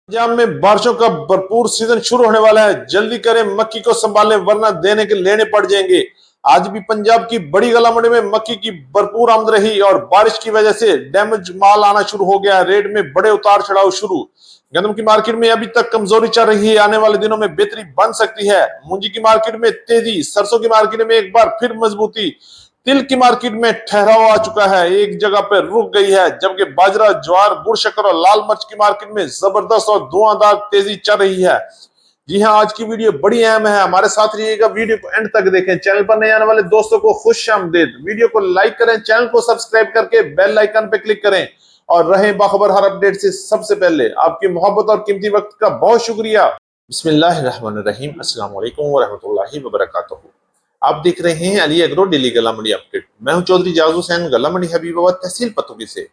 पंजाब में बारिशों का भरपूर सीजन शुरू होने वाला है। जल्दी करें, मक्की को संभालें वरना देने के लेने पड़ जाएंगे। आज भी पंजाब की बड़ी गला मंडी में मक्की की भरपूर आमद रही और बारिश की वजह से डैमेज माल आना शुरू हो गया। रेट में बड़े उतार चढ़ाव शुरू। गंदम की मार्केट में अभी तक कमजोरी चल रही है, आने वाले दिनों में बेहतरी बन सकती है। मूंजी की मार्केट में तेजी, सरसों की मार्केट में एक बार फिर मजबूती। तिल की मार्केट में ठहराव आ चुका है, एक जगह पर रुक गई है। जबकि बाजरा, ज्वार, गुड़ शक्कर और लाल मिर्च की मार्केट में जबरदस्त और धुआंधार तेजी चल रही है। जी हाँ, आज की वीडियो बड़ी अहम है, हमारे साथ रहिएगा, वीडियो को एंड तक देखें। चैनल पर नए आने वाले दोस्तों को खुश आमदीद। वीडियो को लाइक करें, चैनल को सब्सक्राइब करके बेल आइकन पर क्लिक करें और रहें बाखबर हर अपडेट से सबसे पहले। आपकी मोहब्बत और कीमती वक्त का बहुत शुक्रिया। बिस्मिल्लाहिर्रहमानिर्रहीम, अस्सलाम वालेकुम वरहमतुल्लाहि वबरकातुहू। आप देख रहे हैं अली एग्रो डेली गला मंडी अपडेट। मैं हूं चौधरी जाज़ हुसैन, गला मंडी हबीबाबाद, तहसील पतुकी से।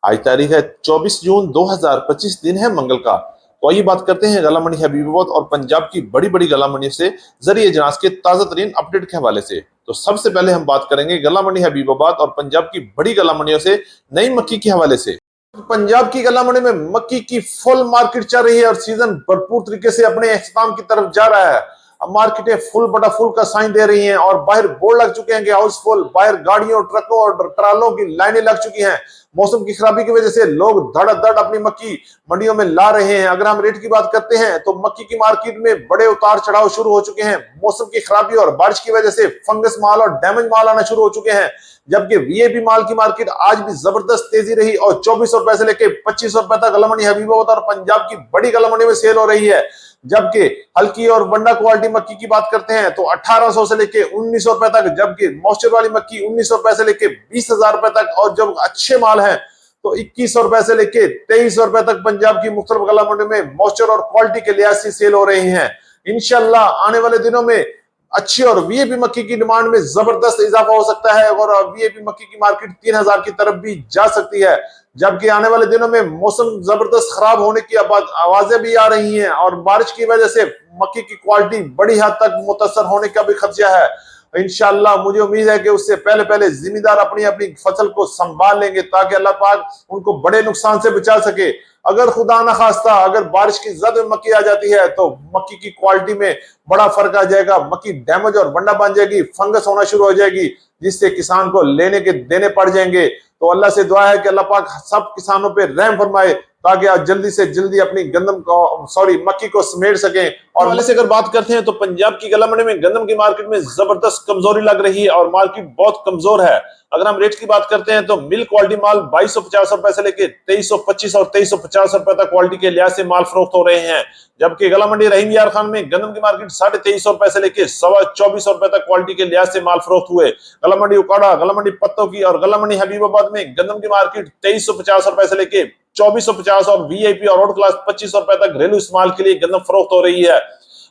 आज तारीख है 24 जून 2025, दिन है मंगल का। तो आइए बात करते हैं गला मंडी हबीबाबाद और पंजाब की बड़ी बड़ी गला मंडी से जरिए जनाज के ताजा तरीन अपडेट के हवाले से। तो सबसे पहले हम बात करेंगे गला मंडी हबीबाबाद और पंजाब की बड़ी गला मंडियों से नई मक्की के हवाले से। पंजाब की गला मंडी में मक्की की फुल मार्केट चल रही है और सीजन भरपूर तरीके से अपने इख्तिताम की तरफ जा रहा है। अब मार्केटें फुल बटा फुल का साइन दे रही हैं और बाहर बोर्ड लग चुके हैं कि हाउसफुल। बाहर गाड़ियों, ट्रकों और ट्रालों की लाइनें लग चुकी हैं। मौसम की खराबी की वजह से लोग धड़ अपनी मक्की मंडियों में ला रहे हैं। अगर हम रेट की बात करते हैं तो मक्की की मार्केट में बड़े उतार चढ़ाव शुरू हो चुके हैं। मौसम की खराबी और बारिश की वजह से फंगस माल और डैमेज माल आना शुरू हो चुके हैं। जबकि वीआईपी माल की मार्केट आज भी जबरदस्त तेजी रही और 24 रुपए से लेकर 25 रुपए तक गला मंडी हबीबाबाद और पंजाब की बड़ी गला मंडी में सेल हो रही है। जबकि हल्की और वंडा क्वालिटी मक्की की बात करते हैं तो 1800 से लेके 1900 रुपए तक, जबकि मॉइस्चर वाली मक्की 1900 रुपए से लेके 20,000 रुपए तक, और जब अच्छे माल हैं तो 2100 रुपए से लेके 2300 रुपए तक पंजाब की मुख्तलिफ गला मंडी में मॉइस्चर और क्वालिटी के लिहाज से सेल हो रही हैं। इंशाल्लाह आने वाले दिनों में अच्छी और वीआईपी मक्की की डिमांड में जबरदस्त इजाफा हो सकता है और वीआईपी मक्की की मार्केट 3000 की तरफ भी जा सकती है। जबकि आने वाले दिनों में मौसम जबरदस्त खराब होने की आवाजें भी आ रही हैं और बारिश की वजह से मक्की की क्वालिटी बड़ी हद तक मुतासर होने का भी खदशा है। इंशाल्लाह मुझे उम्मीद है कि उससे पहले पहले जिम्मेदार अपनी अपनी फसल को संभाल लेंगे ताकि अल्लाह पाक उनको बड़े नुकसान से बचा सके। अगर खुदा न खास्ता अगर बारिश की जद में मक्की आ जाती है तो मक्की की क्वालिटी में बड़ा फर्क आ जाएगा। मक्की डैमेज और वंडा बन जाएगी, फंगस होना शुरू हो जाएगी, जिससे किसान को लेने के देने पड़ जाएंगे। तो अल्लाह से दुआ है कि अल्लाह पाक सब किसानों पे रहम फरमाए ताकि आप जल्दी से जल्दी अपनी गंदम को मक्की को समेट सकें। और वाले से अगर बात करते हैं तो पंजाब की गला मंडी में गंदम की मार्केट में जबरदस्त कमजोरी लग रही है और मार्केट बहुत कमजोर है। अगर हम रेट की बात करते हैं तो मिल क्वालिटी माल 2250 रुपए से लेके 2325 और 2350 रुपए तक क्वालिटी के लिहाज से माल फरोख्त हो रहे हैं। जबकि गला मंडी रहीम यार खान में गंदम की मार्केट 2350 रुपए से लेके 2425 रुपए तक क्वालिटी के लिहाज से माल फरोख्त हुए। गला मंडी उकाड़ा, गला मंडी पत्तों की और गला मंडी हबीबाबाद में गंदम की मार्केट 2350 रुपए से लेके 2450 और वीआईपी और रोड क्लास 25 रुपए तक घरेलू इस्तेमाल के लिए गंदम फरोख्त हो रही है।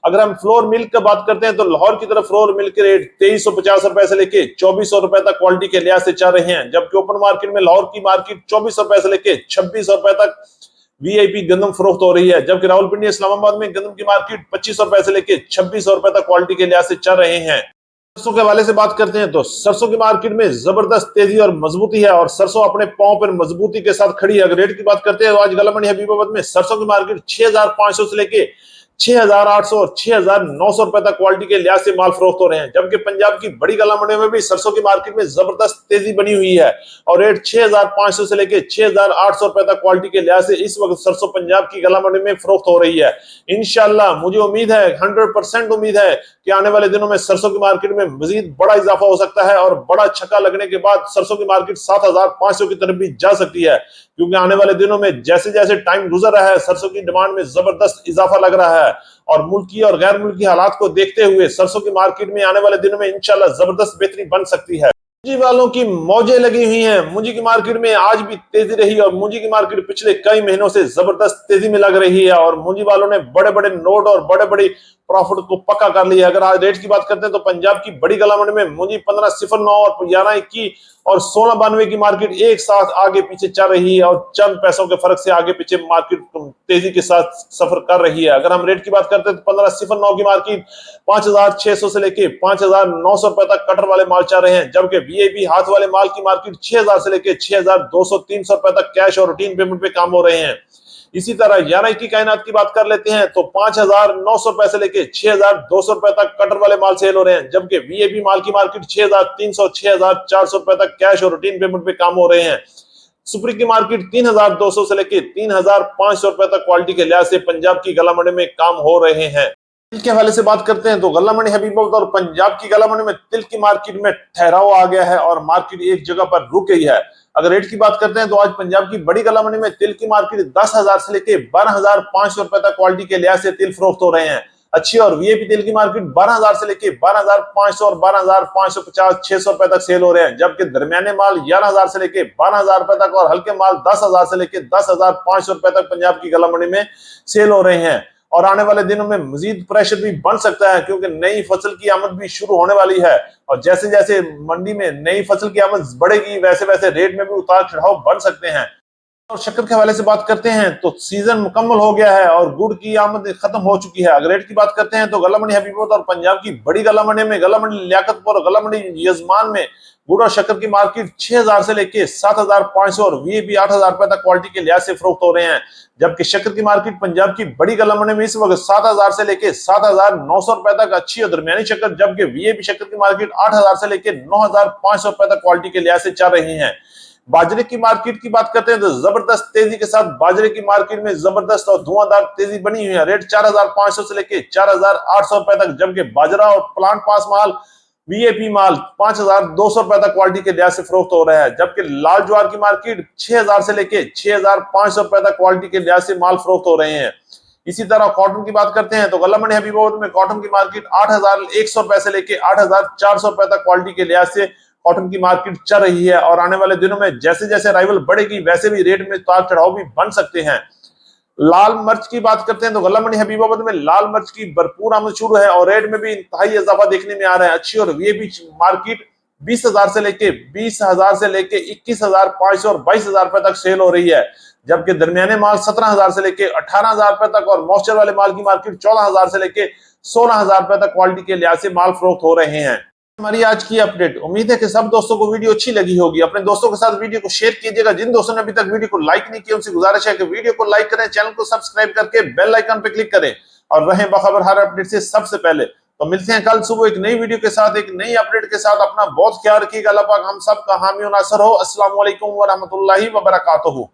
अगर हम फ्लोर मिल्क का बात करते हैं तो लाहौर की तरफ फ्लोर मिल्क के रेट 2350 रुपए से लेके 2400 रुपए तक क्वालिटी के लिहाज से चल रहे हैं। जबकि ओपन मार्केट में लाहौर की मार्केट 24 रुपए से लेके 26 रुपए तक वीआईपी गंदम फरोख्त हो रही है। जबकि रावलपिंडी इस्लामाबाद में गंदम की मार्केट 25 रुपए से लेके 26 रुपए तक क्वालिटी के लिहाज से चल रहे हैं। सरसों के हवाले से बात करते हैं तो सरसों की मार्केट में जबरदस्त तेजी और मजबूती है और सरसों अपने पांव पर मजबूती के साथ खड़ी है। अगर रेट की बात करते हैं तो आज गला मंडी हबीबाबाद में सरसों की मार्केट 6500 से लेके 6800 और 6900 रुपए तक क्वालिटी के लिहाज से माल फरोख्त हो रहे हैं। जबकि पंजाब की बड़ी गला मंडी में भी सरसों की मार्केट में जबरदस्त तेजी बनी हुई है और रेट 6500 से लेके 6800 रुपए तक क्वालिटी के लिहाज से इस वक्त सरसों पंजाब की गला मंडी में फरोख्त हो रही है। इंशाल्लाह मुझे उम्मीद है, 100% उम्मीद है कि आने वाले दिनों में सरसों की मार्केट में मजीद बड़ा इजाफा हो सकता है और बड़ा छक्का लगने के बाद सरसों की मार्केट 7500 की तरफ भी जा सकती है। क्योंकि आने वाले दिनों में जैसे जैसे टाइम गुजर रहा है सरसों की डिमांड में जबरदस्त इजाफा लग रहा है और मुल्की और गैर मुल्की हालात को देखते हुए सरसों की मार्केट में आने वाले दिनों में इंशाल्लाह जबरदस्त बेहतरी बन सकती है। मूंजी वालों की मौजें लगी हुई हैं। मूंजी की मार्केट में आज भी तेजी रही और मूंजी की मार्केट पिछले कई महीनों से जबरदस्त तेजी में लग रही है और मूंजी वालों ने बड़े बड़े नोट और बड़े बड़े प्रॉफिट को पक्का कर लिया। अगर आज रेट की बात करते हैं तो पंजाब की बड़ी गला मंडी में मूंजी 1509 और 1121 और 1692 की मार्केट एक साथ आगे पीछे चल रही है और चंद पैसों के फर्क से आगे पीछे मार्केट तेजी के साथ सफर कर रही है। अगर हम रेट की बात करते हैं तो 1509 की मार्केट 5600 से लेके 5900 रुपए तक कटर वाले माल चल रहे हैं। जबकि वीआईपी हाथ वाले माल की मार्केट 6000 से लेके 6200 300 रुपए तक कैश और रूटीन पेमेंट पे काम हो रहे हैं। इसी तरह 11 की कायनात की बात कर लेते हैं तो 5,900 से लेके 6,200 रुपए तक कटर वाले माल सेल हो रहे हैं, जबकि वीएपी माल की मार्केट 6,300 6,400 रुपए तक कैश और रूटीन पेमेंट पे काम हो रहे हैं। सुप्रीम की मार्केट 3,200 से लेके 3,500 रुपए तक क्वालिटी के लिहाज से पंजाब की गला मंडी में काम हो रहे हैं। तिल के हवाले से बात करते हैं तो गला मंडी हबीबाबाद और पंजाब की गला मंडी में तिल की मार्केट में ठहराव आ गया है और मार्केट एक जगह पर रुक गई है। अगर रेट की बात करते हैं तो आज पंजाब की बड़ी गला मंडी में तिल की मार्केट 10,000 से लेके 12,500 रुपए तक क्वालिटी के लिहाज से तिल फरोख्त हो रहे हैं। अच्छी और वीआईपी तेल की मार्केट 12,000 से लेके 12,500 और 12,550 600 रुपए तक सेल हो रहे हैं, जबकि दरमियाने माल 11,000 से लेके 12,000 रुपए तक और हल्के माल 10,000 से लेके 10,500 रुपए तक पंजाब की गला मंडी में सेल हो रहे हैं। और आने वाले दिनों में मजीद प्रेशर भी बन सकता है क्योंकि नई फसल की आमद भी शुरू होने वाली है और जैसे जैसे मंडी में नई फसल की आमद बढ़ेगी वैसे वैसे रेट में भी उतार चढ़ाव बन सकते हैं। और शक्कर के हवाले से बात करते हैं तो सीजन मुकम्मल हो गया है और गुड़ की आमद खत्म हो चुकी है। अगर रेट की बात करते हैं तो गला मंडी हबीबाबाद और पंजाब की बड़ी गला मंडी में गला मंडी लियाकतपुर और गला मंडी यजमान में गुड़ और शक्कर की मार्केट 6,000 से लेके 7,500 और वीआईपी 8,000 रुपए तक क्वालिटी के लिहाज से फरोख्त हो रहे हैं, जबकि शक्कर की मार्केट पंजाब की बड़ी गला मंडी में इस वक्त 7,000 से लेके 7,900 रुपए तक अच्छी और दरमियानी शक्कर, जबकि वीआईपी शक्कर की मार्केट 8,000 से लेके 9,500 रुपए तक क्वालिटी के लिहाज से चल रही है। बाजरे की मार्केट की बात करते हैं तो जबरदस्त तेजी के साथ बाजरे की मार्केट में जबरदस्त और धुआंधार तेजी बनी हुई है। रेट 4,500 से लेके 4,800 रुपए तक, जबकि बाजरा और प्लांट पास माल वीएपी माल 5,200 रुपए तक क्वालिटी के लिहाज से फरोख्त हो रहा है, जबकि लाल ज्वार की मार्केट 6,000 से लेके 6,500 रुपए तक क्वालिटी के लिहाज से माल फरोख्त हो रहे हैं। इसी तरह कॉटन की बात करते हैं तो गला मंडी हबीबाबाद में कॉटन की मार्केट 8,100 रुपए से लेके 8,400 रुपए तक क्वालिटी के लिहाज से कॉटन की मार्केट चल रही है और आने वाले दिनों में जैसे जैसे राइवल बढ़ेगी वैसे भी रेट में उतार चढ़ाव भी बन सकते हैं। लाल मिर्च की बात करते हैं तो गला मंडी हबीबाबाद में लाल मिर्च की भरपूर आमद शुरू है और रेट में भी इंतहाई इजाफा देखने में आ रहा है। अच्छी और वीआईपी मार्केट 20,000 से लेके 20,000 से लेके 21,500 और 22,000 रुपए तक सेल हो रही है, जबकि दरमियाने माल 17,000 से लेके 18,000 रुपए तक और मॉइस्चर वाले माल की मार्केट 14,000 से लेके 16,000 रुपए तक क्वालिटी के लिहाज से माल फरोख्त हो रहे हैं। हमारी आज की अपडेट। उम्मीद है कि सब दोस्तों को वीडियो अच्छी लगी होगी। अपने दोस्तों के साथ वीडियो को शेयर कीजिएगा। जिन दोस्तों ने अभी तक वीडियो को लाइक नहीं किया उनसे गुजारिश है कि वीडियो को लाइक करें, चैनल को सब्सक्राइब करके बेल आइकन पे क्लिक करें और रहें बाखबर हर अपडेट से सबसे पहले। तो मिलते हैं कल सुबह एक नई वीडियो के साथ, एक नई अपडेट के साथ। अपना बहुत ख्याल रखिएगा। अल्लाह पाक हम सब का हामी और नासर हो। अस्सलाम वालेकुम व रहमतुल्लाहि व बरकातहू।